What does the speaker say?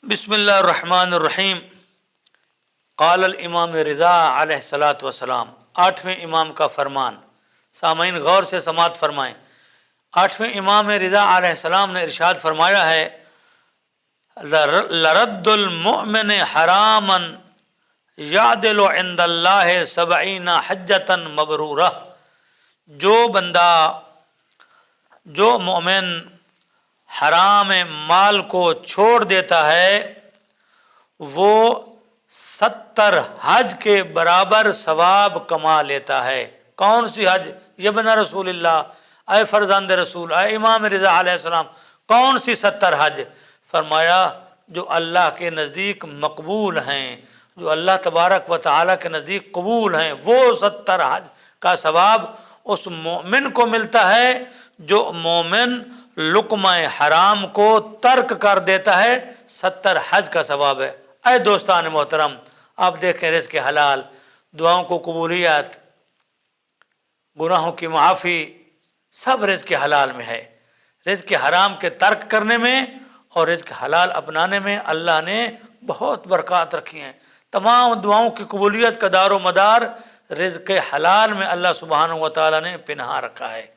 बिस्मिल्लाहिर्रहमानिर्रहीम। क़ाल इमाम रज़ा अलैहिस्सलातु वस्सलाम। आठवें इमाम का फरमान। सामईन गौर से समात फरमाएँ। आठवें इमाम रज़ा अलैहिस्सलाम ने इरशाद फरमाया है, लरद्दुल मुअमिन हरामन यादिलु इंदल्लाहि सबईना हज्जतन मबरूरा। जो मोमिन हराम माल को छोड़ देता है वो 70 हज के बराबर सवाब कमा लेता है। कौन सी हज? यबन रसूलुल्लाह, अय फरजंद रसूल, अय इमाम रज़ा अलैहिस्सलाम, कौन सी 70 हज? फरमाया जो अल्लाह के नज़दीक मकबूल हैं, जो अल्लाह तबारक व तआला के नज़दीक कबूल हैं, वो 70 हज का सवाब उस मोमिन को मिलता है जो मोमिन लुक़मा हराम को तर्क कर देता है। 70 हज का सवाब है। ऐ दोस्तान मोहतरम, आप देखें रिज़्क़ हलाल, दुआओं को कबूलियत, गुनाहों की माफ़ी, सब रिज़्क़ हलाल में है। रिज़्क़ हराम के तर्क करने में और रिज़्क़ हलाल अपनाने में अल्लाह ने बहुत बरक़ात रखी हैं। तमाम दुआओं की कबूलियत का दारो मदार रिज़्क़ हलाल में अल्लाह सुब्हानहू व तआला ने पिनहा रखा है।